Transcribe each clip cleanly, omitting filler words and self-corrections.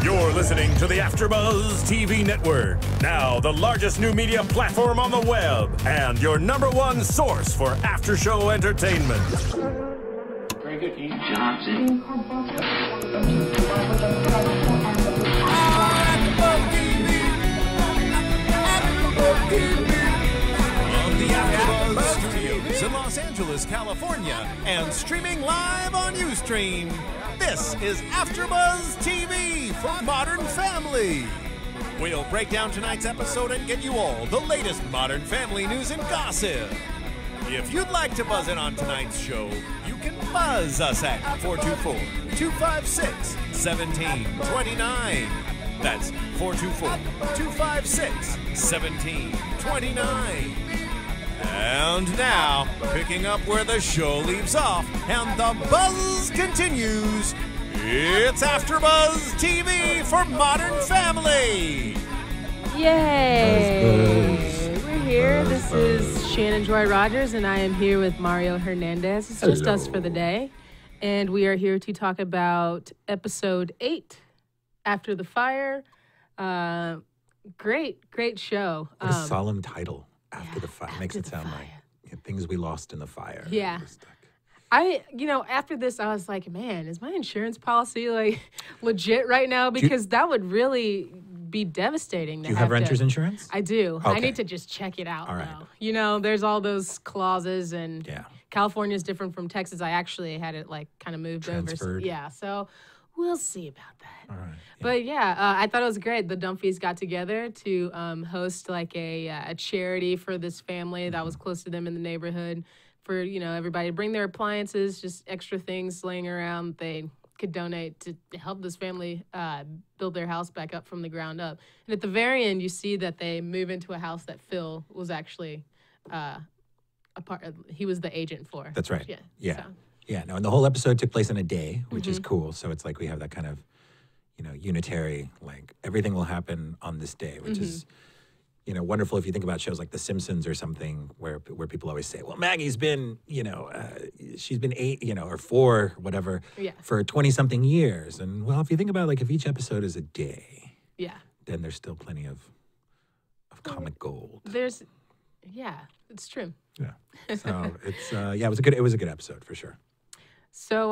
You're listening to the AFTERBUZZ TV network, now the largest new media platform on the web, and your #1 source for after-show entertainment. Very good, Keith. Johnson. From the AFTERBUZZ Studios in Los Angeles, California, and streaming live on Ustream, this is AFTERBUZZ TV for Modern Family. We'll break down tonight's episode and get you all the latest Modern Family news and gossip. If you'd like to buzz in on tonight's show, you can buzz us at 424-256-1729. That's 424-256-1729. And now, picking up where the show leaves off and the buzz continues, it's AFTERBUZZ TV for Modern Family. Yay! We're here. This is Shannon Joy Rodgers, and I am here with Mario Hernandez. It's just us for the day, and we are here to talk about episode 8, After the Fire. Great show. What a solemn title. After the Fire. Makes it sound like things we lost in the fire. Yeah. After this, I was like, man, is my insurance policy like legit right now? Because that would really be devastating. Do you have renter's insurance? I do. Okay. I need to just check it out, all right. though. You know, there's all those clauses, and California is different from Texas. I actually had it like kind of moved transferred. over. Yeah, so we'll see about that. All right. But I thought it was great. The Dunphys got together to host like a charity for this family that was close to them in the neighborhood, for everybody to bring their appliances, just extra things laying around they could donate to help this family build their house back up from the ground up. And at the very end, you see that they move into a house that Phil was actually a part of. He was the agent for. That's right. Yeah. So. Yeah. No, and the whole episode took place in a day, which is cool. So it's like we have that kind of, unitary, like everything will happen on this day, which is, wonderful if you think about shows like The Simpsons or something where people always say, well, Maggie's been, she's been 8, or 4, whatever, for 20-something years. And well, if you think about like if each episode is a day, then there's still plenty of comic gold. It's true. Yeah. So it's it was a good episode for sure. So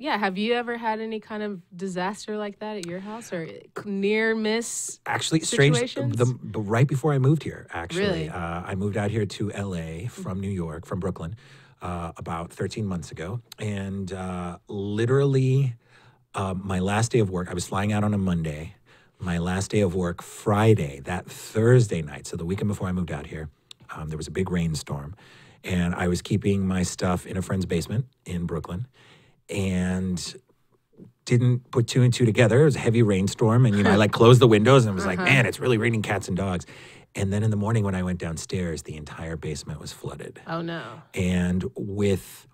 have you ever had any kind of disaster like that at your house or near miss? Actually, strange. Right before I moved here, Really? I moved out here to LA from New York, from Brooklyn, about 13 months ago, and literally, my last day of work, I was flying out on a Monday. My last day of work, Friday, that Thursday night, so the weekend before I moved out here, there was a big rainstorm, and I was keeping my stuff in a friend's basement in Brooklyn, and didn't put 2 and 2 together. It was a heavy rainstorm, and I like closed the windows and was like, man, it's really raining cats and dogs. And then in the morning when I went downstairs, the entire basement was flooded. Oh no. And with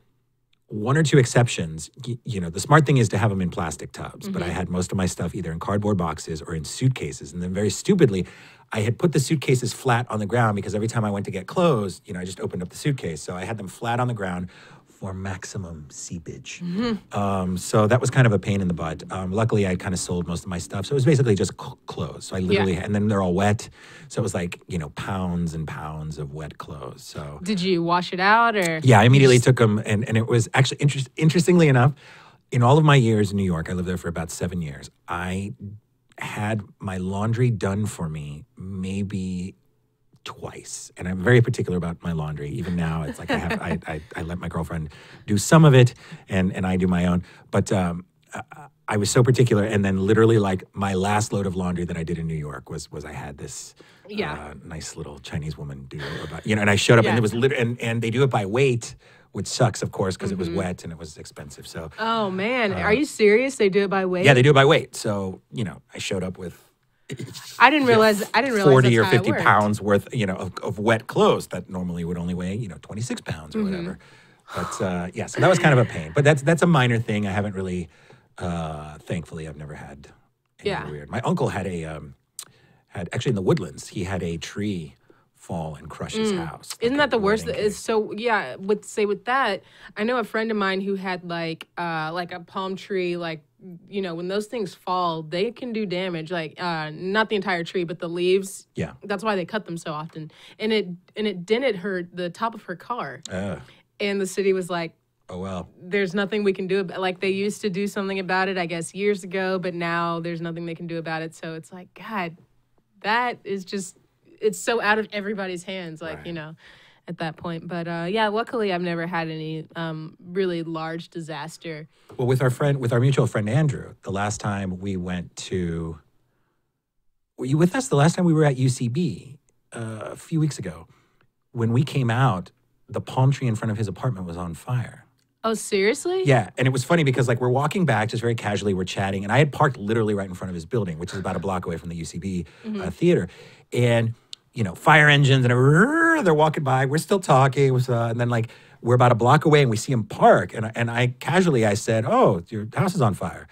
1 or 2 exceptions, the smart thing is to have them in plastic tubs, but I had most of my stuff either in cardboard boxes or in suitcases. And then very stupidly, I had put the suitcases flat on the ground because every time I went to get clothes, I just opened up the suitcase. So I had them flat on the ground for maximum seepage. So that was kind of a pain in the butt. Luckily, I kind of sold most of my stuff. So it was basically just clothes. So I literally, and then they're all wet. So it was like, pounds and pounds of wet clothes. So did you wash it out or? Yeah, I immediately took them. And it was actually, interestingly enough, in all of my years in New York, I lived there for about 7 years, I had my laundry done for me maybe twice, and I'm very particular about my laundry. Even now, it's like I let my girlfriend do some of it, and I do my own. But I was so particular, and then literally, like my last load of laundry that I did in New York was I had this nice little Chinese woman do about and I showed up, and it was and they do it by weight, which sucks, of course, because it was wet and it was expensive. So oh man, are you serious? They do it by weight? Yeah, they do it by weight. So I showed up with. I didn't realize 40 or 50 pounds worth, of wet clothes that normally would only weigh, 26 pounds or whatever. But so that was kind of a pain. But that's a minor thing. I haven't really, thankfully, I've never had anything weird. My uncle had actually in the Woodlands, he had a tree fall and crush his house. Isn't that the worst? So with that, I know a friend of mine who had like a palm tree like you know, when those things fall, they can do damage. Like not the entire tree, but the leaves. Yeah. That's why they cut them so often. And it dented the top of her car. And the city was like, oh well, there's nothing we can do about. Like they used to do something about it, I guess, years ago, but now there's nothing they can do about it. So it's like, God, that is just, it's so out of everybody's hands. Like, you know, at that point. But yeah, luckily I've never had any really large disaster. Well, with our mutual friend Andrew, the last time we went to, were you with us the last time we were at UCB a few weeks ago? When we came out, the palm tree in front of his apartment was on fire. Oh, seriously? Yeah, and it was funny because like we're walking back just very casually, we're chatting, and I had parked literally right in front of his building, which is about a block away from the UCB theater, and you know, fire engines and they're walking by. We're still talking, and then like we're about a block away, and we see him park, and I casually said, "Oh, your house is on fire,"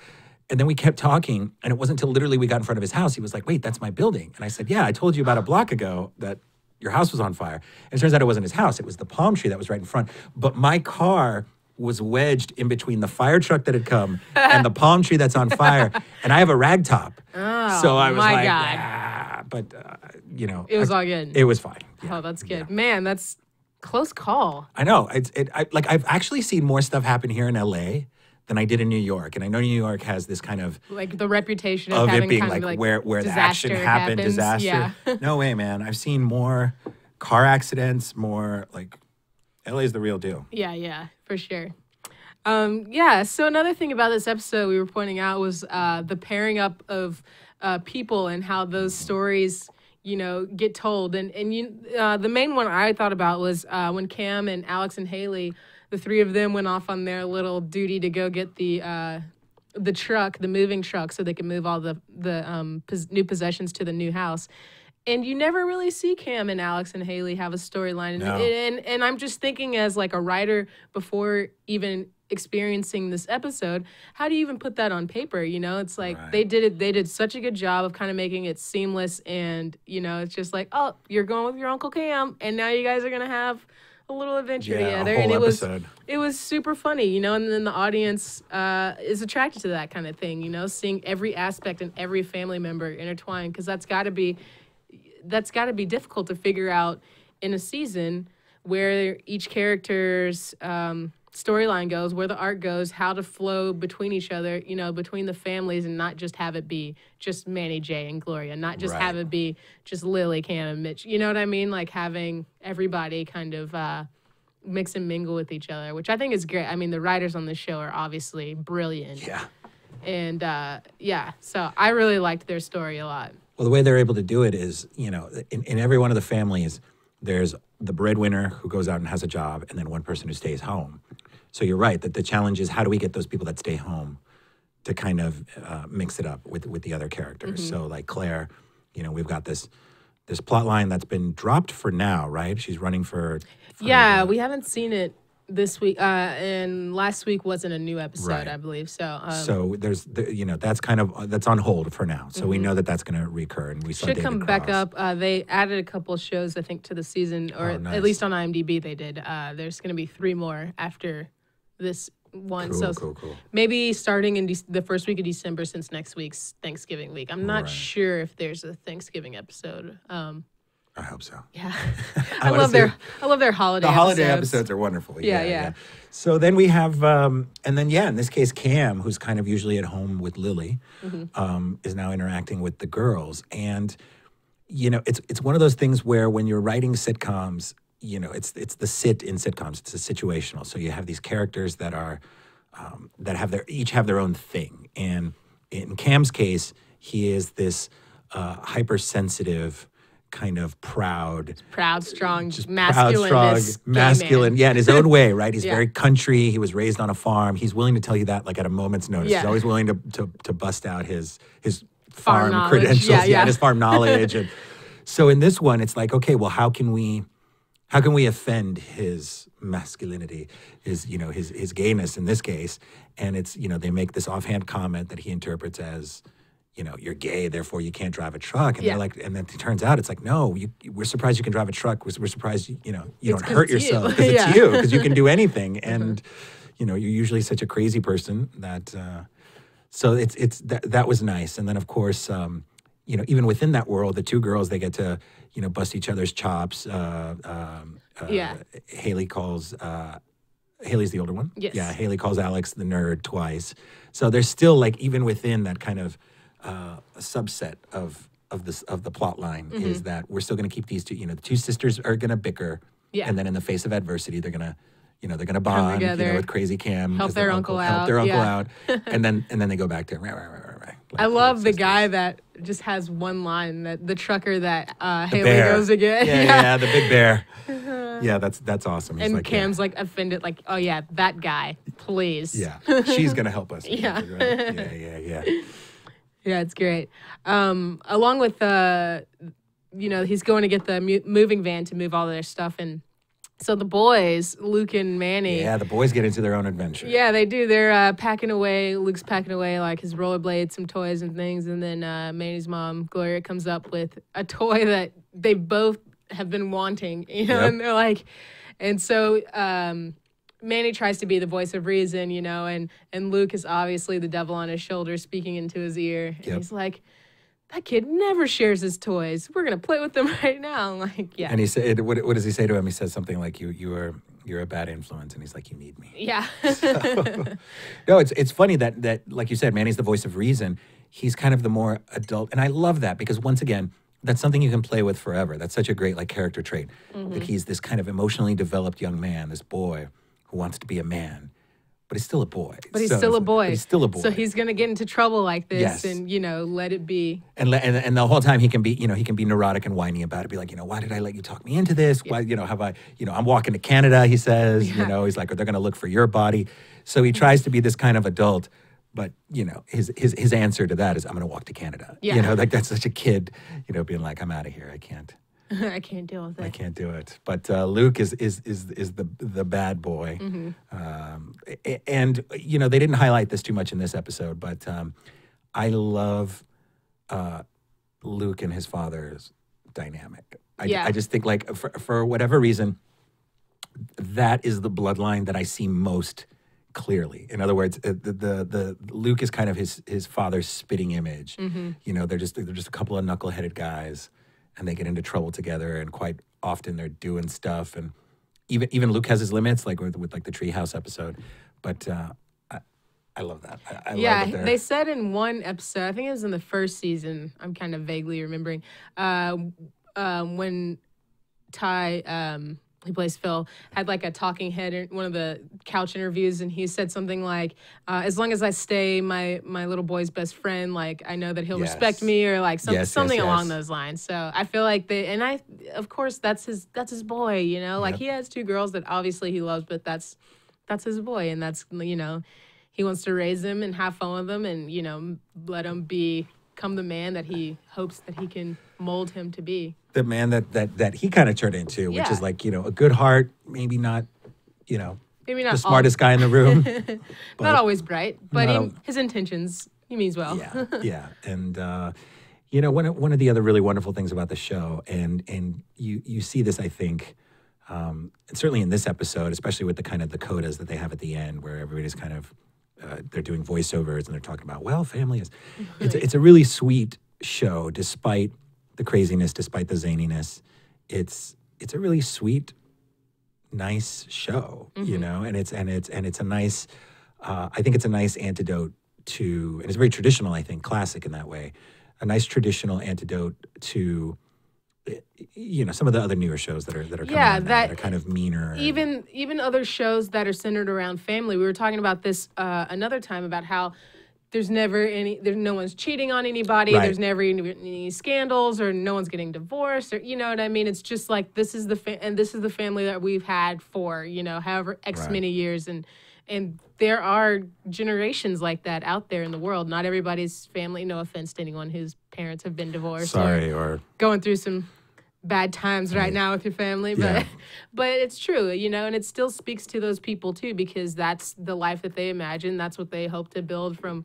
and then we kept talking, and it wasn't until literally we got in front of his house he was like, "Wait, that's my building," and I said, "Yeah, I told you about a block ago that your house was on fire," and it turns out it wasn't his house; it was the palm tree that was right in front, but my car was wedged in between the fire truck that had come and the palm tree that's on fire. And I have a rag top. Oh, so I was my like, God. ah, but, you know. It was all good. It was fine. Yeah. Oh, that's good. Man, that's close call. I know. I've actually seen more stuff happen here in LA than I did in New York. And I know New York has this kind of... Like the reputation of it having being kind like, of like where the action happened, happens. disaster. Yeah. No way, man. I've seen more car accidents, more like... LA is the real deal. Yeah, for sure. Yeah, so another thing about this episode we were pointing out was the pairing up of people and how those stories, you know, get told. And the main one I thought about was when Cam and Alex and Haley, the three of them went off on their little duty to go get the truck, the moving truck, so they could move all the new possessions to the new house. And you never really see Cam and Alex and Haley have a storyline. No. And I'm just thinking as like a writer before even experiencing this episode, how do you even put that on paper? You know, it's like they did such a good job of kind of making it seamless, and you know, it's just like, oh, you're going with your Uncle Cam, and now you guys are gonna have a little adventure together. A whole and episode. It was super funny, you know, and then the audience is attracted to that kind of thing, you know, seeing every aspect and every family member intertwined, because that's got to be difficult to figure out in a season where each character's storyline goes, where the arc goes, how to flow between each other, you know, between the families, and not just have it be just Manny, Jay, and Gloria, not just have it be just Lily, Cam, and Mitch. You know what I mean? Like having everybody kind of mix and mingle with each other, which I think is great. I mean, the writers on this show are obviously brilliant. Yeah. And so I really liked their story a lot. Well, the way they're able to do it is, you know, in every one of the families, there's the breadwinner who goes out and has a job, and then one person who stays home. So you're right that the challenge is how do we get those people that stay home to kind of mix it up with the other characters. Mm-hmm. So like Claire, you know, we've got this plot line that's been dropped for now, right? She's running for yeah, we haven't seen it this week, and last week wasn't a new episode, right. I believe. So there's that's on hold for now. So we know that that's going to recur, and we saw should David come Cross. back up. They added a couple of shows, I think, to the season, or nice. at least on IMDb they did. There's going to be 3 more after this one. Cool. Maybe starting in the first week of December, since next week's Thanksgiving week. I'm not sure if there's a Thanksgiving episode. I hope so. Yeah, I love their holiday. The holiday episodes are wonderful. Yeah. So then we have, in this case, Cam, who's kind of usually at home with Lily, is now interacting with the girls. And, you know, it's one of those things where when you're writing sitcoms, you know, it's the sit in sitcoms. It's a situational. So you have these characters that are, each have their own thing. And in Cam's case, he is this hypersensitive, kind of proud, strong, masculine, yeah, in his own way, right? He's very country. He was raised on a farm. He's willing to tell you that like at a moment's notice. He's always willing to bust out his farm credentials, and his farm knowledge. And so in this one, it's like, okay, well, how can we offend his masculinity, his gayness in this case? And it's, you know, they make this offhand comment that he interprets as, you know, you're gay, therefore you can't drive a truck. And they're like, and then it turns out it's like, no, we're surprised you can drive a truck. We're surprised, you don't hurt yourself because it's you, because you can do anything. And, you know, you're usually such a crazy person that So that was nice. And then of course, you know, even within that world, the two girls, they get to, you know, bust each other's chops. Haley calls Haley's the older one. Yes. Yeah, Haley calls Alex the nerd twice. So there's still like even within that kind of subset of the plot line is that we're still going to keep these two. You know, the two sisters are going to bicker, and then in the face of adversity, they're gonna, you know, they're gonna bond. You know, with Crazy Cam, help their uncle out, help their uncle out, and then they go back to right. Like I love the guy that just has one line, that the trucker that Haley bear. goes again. Yeah, the big bear. Yeah, that's awesome. He's And like, Cam's like offended, like, oh yeah, that guy, please. Yeah, she's gonna help us. Yeah. Right? Yeah. Yeah, it's great. Along with you know, he's going to get the moving van to move all their stuff, and so the boys, Luke and Manny. Yeah, the boys get into their own adventure. Yeah, they do. They're packing away. Luke's packing away like his rollerblades, some toys and things, and then Manny's mom, Gloria, comes up with a toy that they both have been wanting. You know, and they're like, and so Manny tries to be the voice of reason, you know, and Luke is obviously the devil on his shoulder speaking into his ear. And he's like, that kid never shares his toys. We're gonna play with them right now. I'm like, yeah. And he said, what does he say to him? He says something like, "You're a bad influence," and he's like, "You need me." Yeah. No, it's funny that like you said, Manny's the voice of reason. He's kind of the more adult, and I love that because once again, that's something you can play with forever. That's such a great like character trait that he's this kind of emotionally developed young man, this boy who wants to be a man. But he's still a boy. But he's still a boy. But he's still a boy. So he's gonna get into trouble like this, Yes. and you know, let it be. And the whole time he can be, you know, he can be neurotic and whiny about it. Be like, you know, why did I let you talk me into this? Why, you know, have I, you know, I'm walking to Canada. He says, you know, he's like, they're gonna look for your body. So he tries to be this kind of adult, but you know, his answer to that is, I'm gonna walk to Canada. Yeah. You know, like that's such a kid, you know, being like, I'm out of here. I can't. I can't deal with it. I can't do it. But Luke is the bad boy, and you know they didn't highlight this too much in this episode, but I love Luke and his father's dynamic. I just think like for whatever reason, that is the bloodline that I see most clearly. In other words, the Luke is kind of his father's spitting image. You know, they're just a couple of knuckleheaded guys. And they get into trouble together, and quite often they're doing stuff. And even Luke has his limits, like with like the Treehouse episode. But I love that. I love that they said in one episode, I think it was in the first season. I'm kind of vaguely remembering when Ty, he plays Phil, had like a talking head in one of the couch interviews, and he said something like, as long as I stay my little boy's best friend, like I know that he'll respect me, or like something along those lines. So I feel like of course that's his boy, you know, like he has two girls that obviously he loves, but that's his boy, and that's, you know, he wants to raise them and have fun with them, and you know, let him become the man that he hopes that he can mold him to be. The man that he kind of turned into, which is like, you know, a good heart, maybe not, you know, maybe not the smartest guy in the room. Not always bright, but his intentions, he means well. Yeah. And, you know, one of the other really wonderful things about the show, and you see this, I think, and certainly in this episode, especially with the kind of the codas that they have at the end, where everybody's kind of, they're doing voiceovers and they're talking about, well, family is, it's a really sweet show, despite the craziness, despite the zaniness. It's a really sweet, nice show, you know, and it's a nice, I think it's a nice antidote to, and it's very traditional, I think, classic in that way, a nice traditional antidote to, you know, some of the other newer shows that are coming out now, that are kind of meaner. Even other shows that are centered around family. We were talking about this another time about how there's no one's cheating on anybody. Right. There's never any scandals, or no one's getting divorced, or you know what I mean. It's just like this is the family that we've had for, you know, however X many years, and there are generations like that out there in the world. Not everybody's family. No offense to anyone whose parents have been divorced. Sorry, or going through some bad times right now with your family, but it's true, you know, and it still speaks to those people too, because that's the life that they imagine. That's what they hope to build from.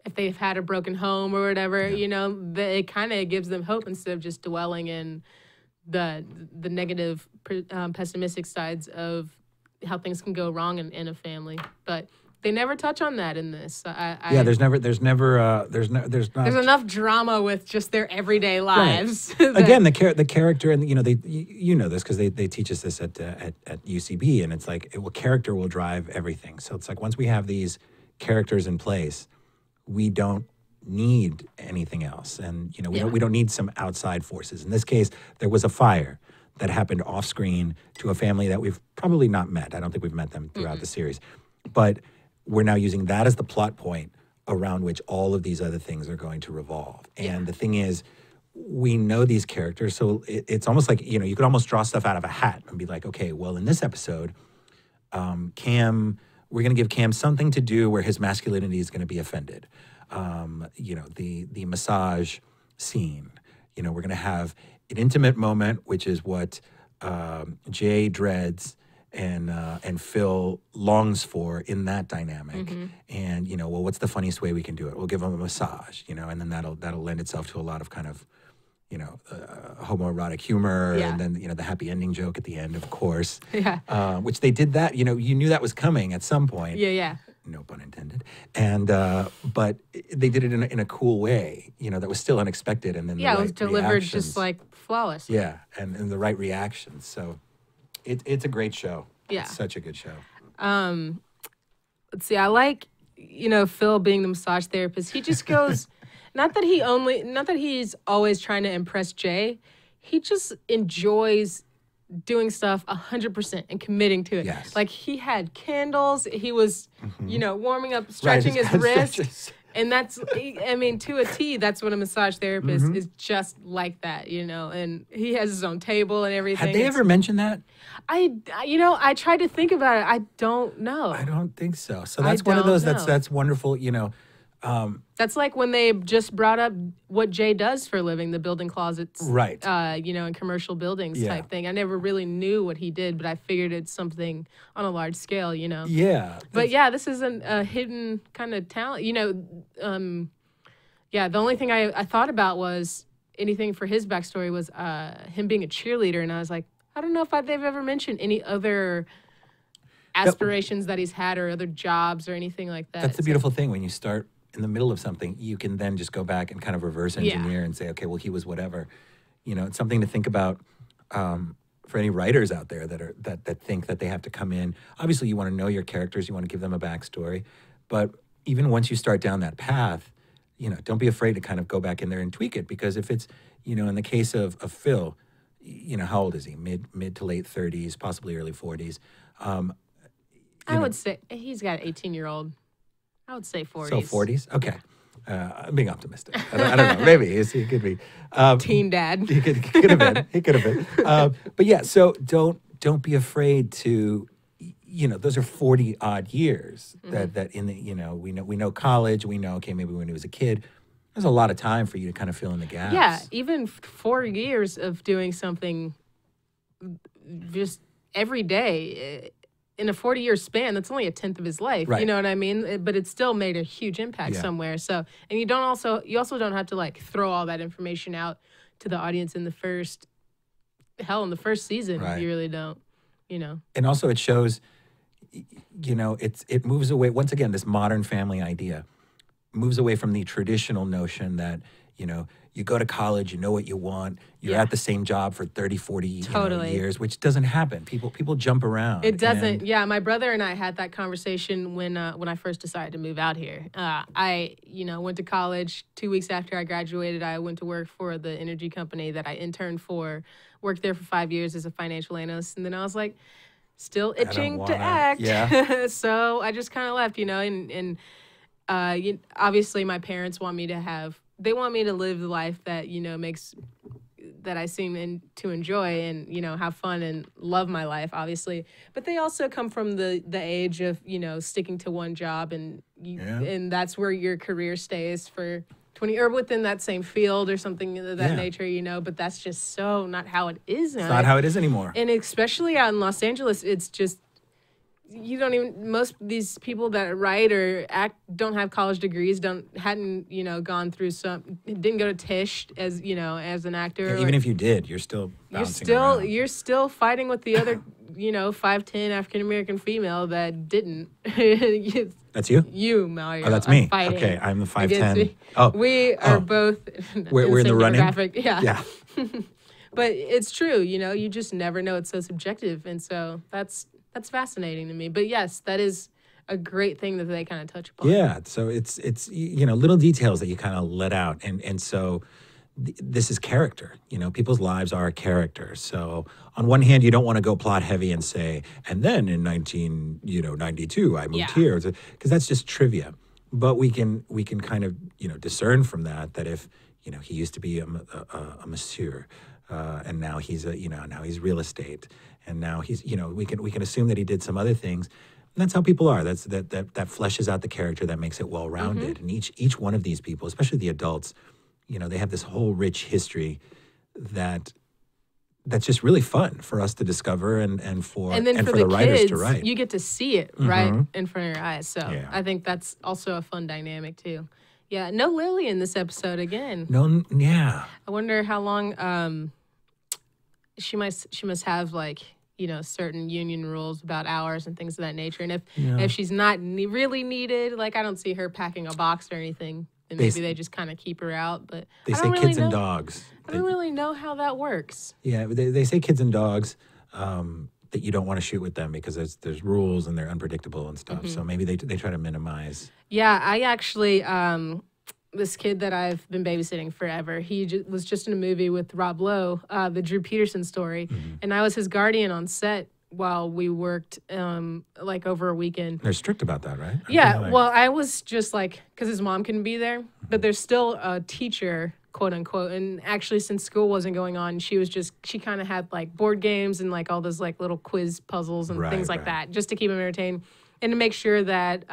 If they've had a broken home or whatever, you know, it kind of gives them hope instead of just dwelling in the negative, pessimistic sides of how things can go wrong in a family. But They never touch on that in this. Yeah, there's enough drama with just their everyday lives. Right. Again, the character, and you know this because they teach us this at UCB, and it's like character will drive everything. So it's like once we have these characters in place, we don't need anything else, and we don't need some outside forces. In this case, there was a fire that happened off screen to a family that we've probably not met. I don't think we've met them throughout the series, but we're now using that as the plot point around which all of these other things are going to revolve. And the thing is, we know these characters, so it's almost like, you could almost draw stuff out of a hat and be like, okay, well, in this episode, Cam, we're going to give Cam something to do where his masculinity is going to be offended. The massage scene, we're going to have an intimate moment, which is what Jay dreads and Phil longs for in that dynamic. And well, what's the funniest way we can do it? We'll give him a massage, and then that'll lend itself to a lot of kind of homoerotic humor, and then the happy ending joke at the end, of course. Which they did that. You knew that was coming at some point. No pun intended. And but they did it in a cool way, that was still unexpected, and then it was delivered just like flawless. And the right reactions. So it's a great show. It's such a good show. Let's see. I like Phil being the massage therapist. He just goes. Not that he's always trying to impress Jay. He just enjoys doing stuff 100% and committing to it. Yes. Like he had candles. He was, warming up, stretching his wrist. And that's, I mean, to a T, that's what a massage therapist is, just like that, and he has his own table and everything. Had they ever mentioned that? I tried to think about it. I don't know. I don't think so. So that's one of those, that's wonderful, That's like when they just brought up what Jay does for a living, the building closets, right? In commercial buildings type thing. I never really knew what he did, but I figured it's something on a large scale, Yeah. But this isn't a hidden kind of talent, The only thing I thought about was anything for his backstory was him being a cheerleader, and I was like, I don't know if they've ever mentioned any other aspirations that he's had or other jobs or anything like that. That's the beautiful thing when you start in the middle of something, you can then just go back and kind of reverse engineer and say, okay, well, he was whatever. It's something to think about for any writers out there that think that they have to come in. Obviously, you want to know your characters, you want to give them a backstory, but even once you start down that path, don't be afraid to kind of go back in there and tweak it, because if it's, in the case of Phil, how old is he? Mid to late 30s, possibly early 40s. I would say he's got an 18-year-old. I would say 40s. So 40s? Okay. I'm being optimistic. I don't know. Maybe. He could be. Teen dad. He could have been. He could have been. But yeah, so don't be afraid to, those are 40-odd years that in the, we know college, we know, okay, maybe when he was a kid, there's a lot of time for you to kind of fill in the gaps. Yeah, even 4 years of doing something just every day, in a 40-year span, that's only a tenth of his life. Right. You know what I mean? But it still made a huge impact somewhere. So, and you also don't have to like throw all that information out to the audience in the first season. Right. You really don't, And also it shows, it moves away, once again, this modern family idea moves away from the traditional notion that, you go to college, you know what you want, you're at the same job for 30, 40 years, which doesn't happen. People jump around. It doesn't. Yeah, my brother and I had that conversation when I first decided to move out here. I went to college. 2 weeks after I graduated, I went to work for the energy company that I interned for, worked there for 5 years as a financial analyst, and then I was like, still itching to act. Yeah. So I just kind of left, and obviously my parents want me to live the life that, makes, that I seem to enjoy and, have fun and love my life, obviously. But they also come from the age of, sticking to one job and that's where your career stays for 20 or within that same field or something of that nature, but that's just so not how it is now. It's not how it is anymore. And especially out in Los Angeles, it's just, most of these people that write or act don't have college degrees, didn't go to Tisch as an actor. Yeah, even if you did, you're still bouncing you're around. You're still fighting with the other 5'10" African American female that didn't. That's you? You, Mario. Oh, that's me. Fighting Okay, I'm the against 5'10". me. Oh, we are both. We're in the running. Yeah. Yeah. But it's true, you just never know. It's so subjective, and so that's fascinating to me. But yes, that is a great thing that they kind of touch upon. Yeah, so it's little details that you kind of let out, and so this is character. People's lives are a character. So on one hand, you don't want to go plot heavy and say, and then in 1992 I moved here, because that's just trivia. But we can kind of discern from that if he used to be a masseur. And now he's now he's real estate, and now he's we can assume that he did some other things. And that's how people are. That fleshes out the character, that makes it well rounded. And each one of these people, especially the adults, they have this whole rich history that's just really fun for us to discover and for the writers kids, to write. You get to see it right in front of your eyes. So I think that's also a fun dynamic too. Yeah, no Lily in this episode again. No, yeah. I wonder how long she must have certain union rules about hours and things of that nature. And if she's not really needed, I don't see her packing a box or anything. And maybe they just kind of keep her out. But they say kids and dogs. I don't really know how that works. Yeah, they say kids and dogs. That you don't want to shoot with them because there's rules and they're unpredictable and stuff. So maybe they try to minimize. Yeah, I actually this kid that I've been babysitting forever, he was just in a movie with Rob Lowe, the Drew Peterson story, and I was his guardian on set while we worked over a weekend. They're strict about that, right? Yeah, well, I was just because his mom couldn't be there, but there's still a teacher, quote unquote, and actually since school wasn't going on, she kind of had board games and all those little quiz puzzles and things like that, just to keep him entertained and to make sure that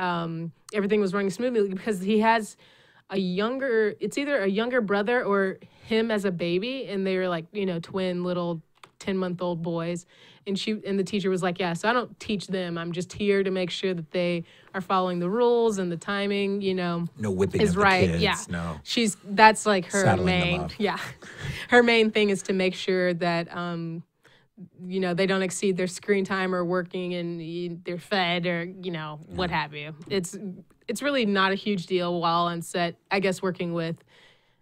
everything was running smoothly, because he has it's either a younger brother or him as a baby, and they were twin little 10-month-old boys. And the teacher was like, yeah, so I don't teach them. I'm just here to make sure that they are following the rules and the timing, No whipping is of the right. kids. Yeah. No. That's her Saddling main. them up. Yeah. Her main thing is to make sure that they don't exceed their screen time or working and they're fed or, what have you. It's really not a huge deal while on set, I guess, working with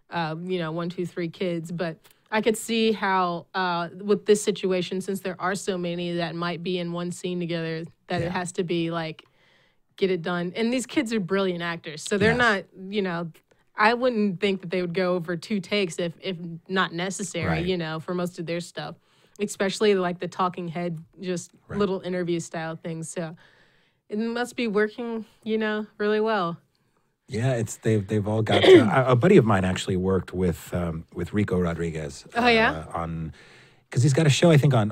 1, 2, 3 kids, but I could see how, with this situation, since there are so many that might be in one scene together, that it has to be get it done. And these kids are brilliant actors, so they're not, I wouldn't think that they would go over 2 takes if not necessary, for most of their stuff, especially the talking head, just little interview style things. So it must be working, really well. Yeah, they've all got. A buddy of mine actually worked with Rico Rodriguez. Oh yeah. Because he's got a show, I think, on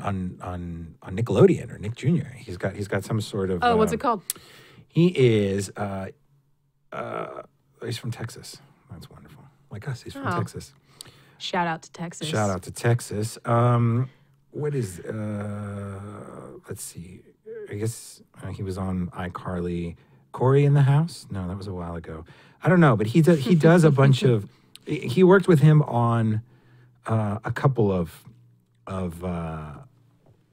Nickelodeon or Nick Jr. He's got some sort of. Oh, what's it called? He is. He's from Texas. That's wonderful. Like us, he's from Texas. Shout out to Texas. Shout out to Texas. What is? Let's see. I guess he was on iCarly. Corey in the House? No, that was a while ago. I don't know, but he does a bunch of. He worked with him on a couple of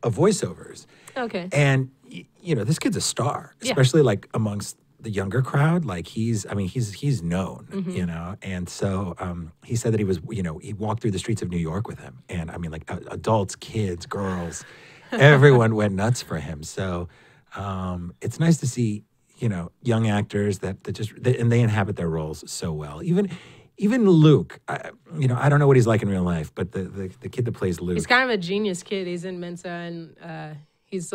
voiceovers. Okay. And this kid's a star, especially amongst the younger crowd. He's known, And so he said that he was, he walked through the streets of New York with him, and adults, kids, girls, everyone went nuts for him. So it's nice to see. Young actors that and they inhabit their roles so well. Even Luke, I don't know what he's like in real life, but the kid that plays Luke, he's kind of a genius kid. He's in Mensa, and he has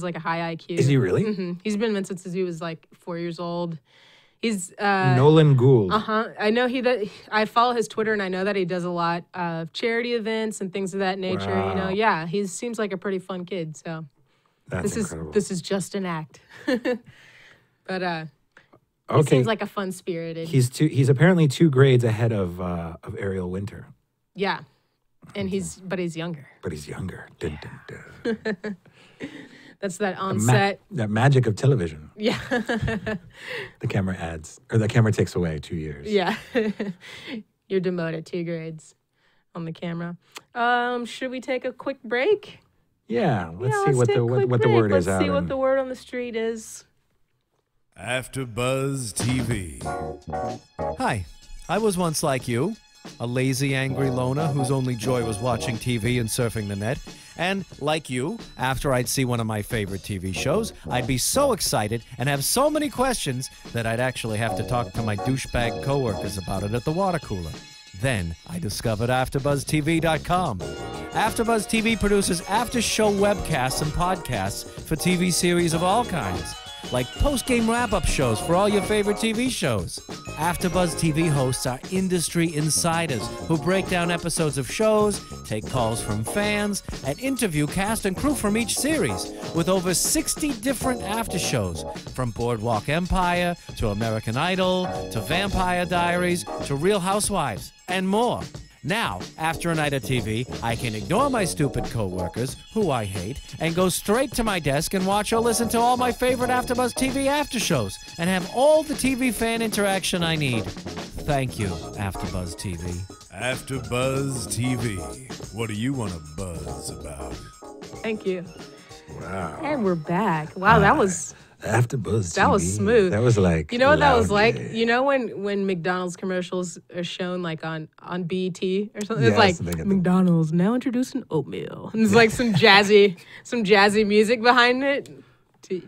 a high IQ. Is he really? Mm-hmm. He's been in Mensa since he was 4 years old. He's Nolan Gould. I know I follow his Twitter, and I know that he does a lot of charity events and things of that nature. Wow. He seems like a pretty fun kid. So That's incredible. This is just an act. But okay. He seems like a fun-spirited. He's apparently 2 grades ahead of Ariel Winter. Yeah, and he's younger. But he's younger. Dun, dun, dun. That's that on-set. That magic of television. Yeah. The camera takes away 2 years. Yeah. You're demoted 2 grades on the camera. Should we take a quick break? Yeah, let's see let's what take a quick the break. word is Let's out. see what the word on the street is. AfterBuzz TV. Hi, I was once like you, a lazy, angry loner whose only joy was watching TV and surfing the net. And like you, after I'd see one of my favorite TV shows, I'd be so excited and have so many questions that I'd actually have to talk to my douchebag coworkers about it at the water cooler. Then I discovered AfterBuzzTV.com. AfterBuzz TV produces after-show webcasts and podcasts for TV series of all kinds, like post-game wrap-up shows for all your favorite TV shows. AfterBuzz TV hosts are industry insiders who break down episodes of shows, take calls from fans, and interview cast and crew from each series, with over 60 different after shows, from Boardwalk Empire to American Idol to Vampire Diaries to Real Housewives, and more. Now, after a night of TV, I can ignore my stupid coworkers, who I hate, and go straight to my desk and watch or listen to all my favorite AfterBuzz TV after shows, and have all the TV fan interaction I need. Thank you, AfterBuzz TV. AfterBuzz TV. What do you want to buzz about? Thank you. Wow. And we're back. Wow, that was AfterBuzz TV. That was smooth. That was like, you know what that was like? lounge. You know when McDonald's commercials are shown like on BET or something? Yes, It's they like get the- McDonald's now introducing oatmeal. And it's like some jazzy music behind it to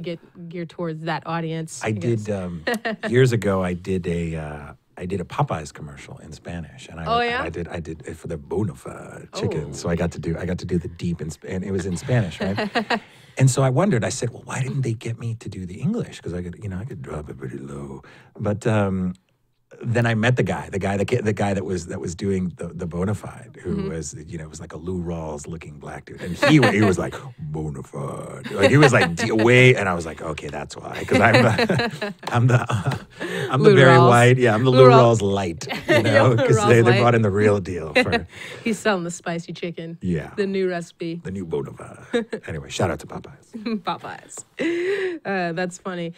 get geared towards that audience. I guess. did years ago. I did a Popeyes commercial in Spanish, and I did it for the Bonafide chicken. Oh. So I got to do the deep and it was in Spanish, right? And so I wondered. I said, well, why didn't they get me to do the English? Because I could drop it pretty low. But then I met the guy that was doing the Bonafide, who was was like a Lou Rawls looking black dude, and he was like Bonafide, like he was like way, and I was like, okay, that's why, because I'm the Lou Barry Rawls. White, I'm the Lou Rawls light, Yeah, Lou because Rawls they light. brought in the real deal for He's selling the spicy chicken. Yeah. The new recipe. the new Bonafide. Anyway, shout out to Popeyes. Popeyes. That's funny.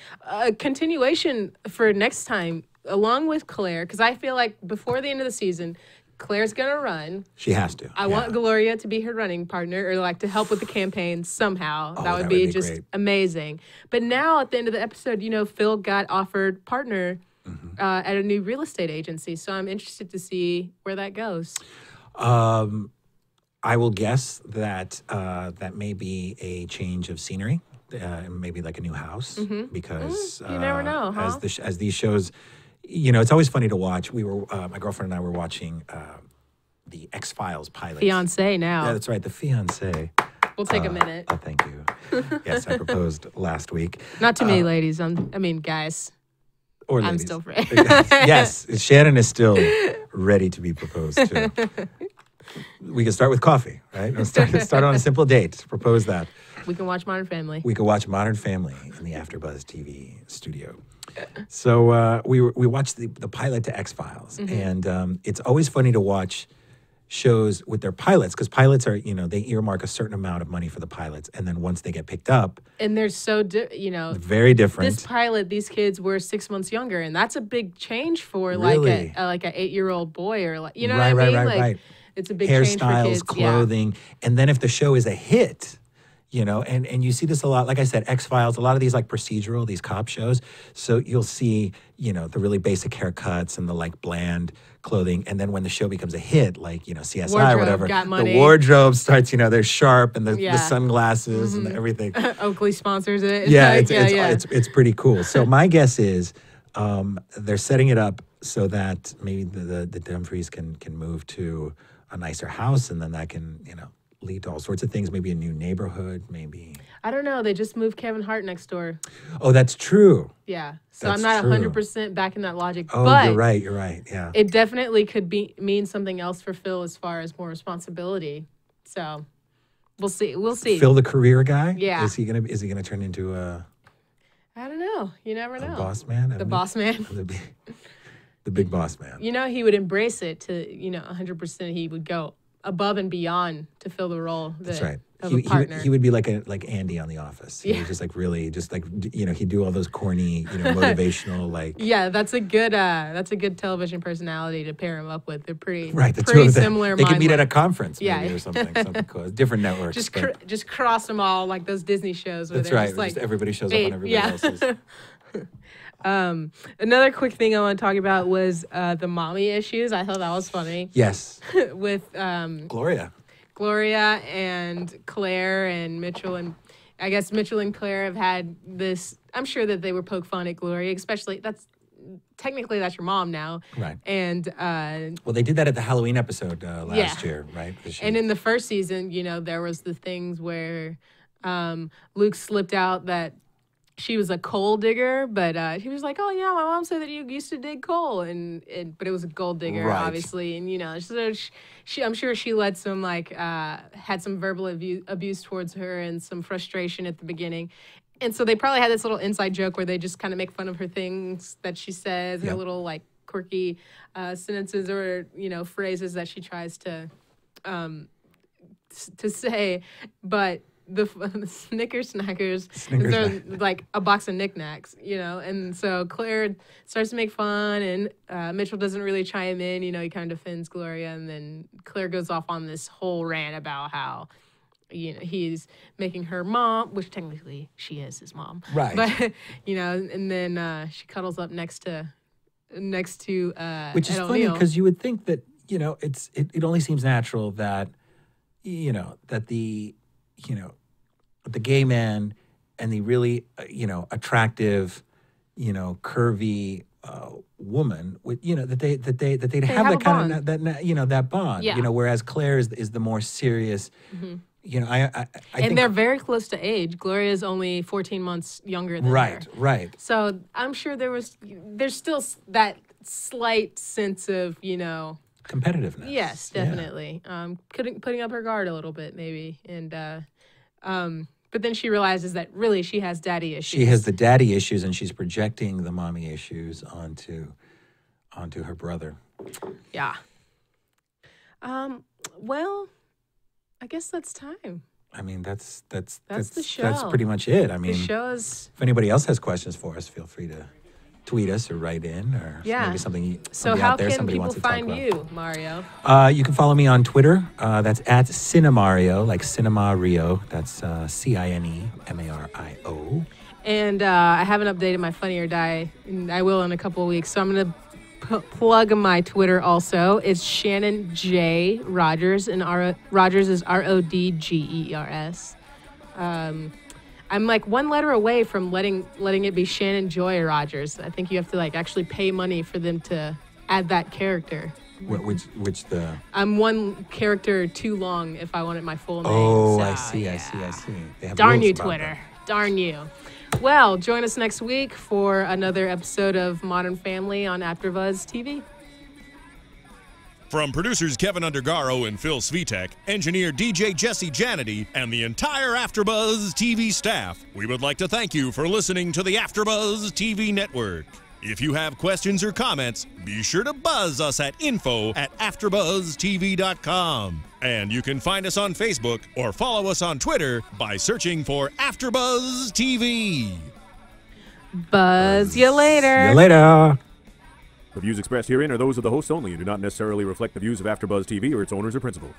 Continuation for next time, along with Claire, because I feel like before the end of the season, Claire's going to run. She has to. I want Gloria to be her running partner or like to help with the campaign somehow. Oh, that would be just great. amazing. But now at the end of the episode, Phil got offered partner at a new real estate agency. So I'm interested to see where that goes. I will guess that that may be a change of scenery, maybe like a new house, because You never know, huh? as these shows, it's always funny to watch. We were my girlfriend and I were watching the X-Files pilot. Fiance now. Yeah, that's right, the fiance. We'll take a minute. Oh, thank you. Yes, I proposed last week. Not too many ladies. Guys. Or I'm ladies. still free. Yes, Shannon is still ready to be proposed to. We can start with coffee, right? We'll start on a simple date. Propose that. We can watch Modern Family. We could watch Modern Family in the AfterBuzz TV studio. So we watched the pilot to X-Files, and it's always funny to watch shows with their pilots, because pilots are, they earmark a certain amount of money for the pilots, and then once they get picked up, And they're so, very different. this pilot, these kids were 6 months younger, and that's a big change for Really? like an 8-year-old boy or like, what Right, I mean? right. It's a big change for Hairstyles, kids. clothing, and then if the show is a hit, and you see this a lot. Like I said, X-Files, a lot of these like procedural, these cop shows. So you'll see, the really basic haircuts and the like bland clothing. And then when the show becomes a hit, like, CSI or Wardrobe whatever, got money. the wardrobe starts, they're sharp and the Yeah. sunglasses and everything. Oakley sponsors it. It's pretty cool. So my guess is they're setting it up so that maybe the Dumfries can move to a nicer house, and then that can, lead to all sorts of things, maybe a new neighborhood, maybe. I don't know. They just moved Kevin Hart next door. Oh, that's true. Yeah. So That's I'm not true. 100% backing that logic. Oh, but you're right. Yeah. it definitely could mean something else for Phil as far as more responsibility. So we'll see. Phil, the career guy? Yeah. Is he gonna turn into a I don't know. You never know. boss man? The boss man. The big boss man. He would embrace it to, 100%. He would go above and beyond to fill the role. That's right. of a partner. He would be like Andy on The Office. He was just like really, just like, you know, he'd do all those corny, you know, motivational like. Yeah, that's a good television personality to pair him up with. They're pretty the two pretty of them. similar. They could meet at a conference, maybe, Yeah. or something cool. Different networks. Just cross them all like those Disney shows. Where That's they're right. Just, like, just everybody shows up on everybody else's. Another quick thing I want to talk about was the mommy issues. I thought that was funny. Yes. With Gloria and Claire and Mitchell, and I guess Mitchell and Claire have had this. I'm sure that they were poke fun at Gloria, especially that's your mom now, right? And well, they did that at the Halloween episode last year, right? And in the first season, you know, there was the things where Luke slipped out that she was a coal digger, but he was like, "Oh yeah, my mom said that you used to dig coal," but it was a gold digger, obviously, and you know, so I'm sure she let some had some verbal abuse towards her and some frustration at the beginning, and so they probably had this little inside joke where they just kind of make fun of her things that she says, her little like quirky sentences or you know phrases that she tries to say, but. The Snickers snackers are like a box of knickknacks, you know, and so Claire starts to make fun, and Mitchell doesn't really chime in, you know, he kind of defends Gloria, and then Claire goes off on this whole rant about how, you know, he's making her mom, which technically she is his mom, right? But you know, and then she cuddles up next to which is funny because you would think that you know it only seems natural that you know that the gay man and the really, attractive, curvy woman, with that they'd have that kind of that bond. Yeah. Whereas Claire is the more serious. Mm-hmm. I think they're very close to age. Gloria is only 14 months younger than her. Right. So I'm sure there's still that slight sense of competitiveness. Yes, definitely. Yeah. Putting up her guard a little bit, maybe, and but then she realizes that really she has daddy issues. She has the daddy issues, and she's projecting the mommy issues onto her brother. Yeah. Well, I guess that's time. I mean, that's the show. That's pretty much it. I mean, the show is. If anybody else has questions for us, feel free to tweet us or write in, or maybe something how out there can somebody people wants to talk find about. you, Mario? You can follow me on Twitter. That's at Cinemario, like Cinema Rio. That's CINEMARIO. And I haven't updated my Funny or Die, and I will in a couple of weeks. So I'm going to plug my Twitter also. It's Shannon J Rodgers, and Rodgers is RODGERS. I'm like one letter away from letting it be Shannon Joy Rodgers. I think you have to actually pay money for them to add that character. Which the? I'm one character too long if I wanted my full name. Oh, so, I see. yeah. I see. They have Darn rules you, about Twitter. that. Darn you. Well, join us next week for another episode of Modern Family on AfterBuzz TV. From producers Kevin Undergaro and Phil Svitek, engineer DJ Jesse Janity, and the entire AfterBuzz TV staff, we would like to thank you for listening to the AfterBuzz TV network. If you have questions or comments, be sure to buzz us at info@AfterBuzzTV.com. And you can find us on Facebook or follow us on Twitter by searching for AfterBuzz TV. Buzz you later. See you later. The views expressed herein are those of the hosts only and do not necessarily reflect the views of AfterBuzz TV or its owners or principals.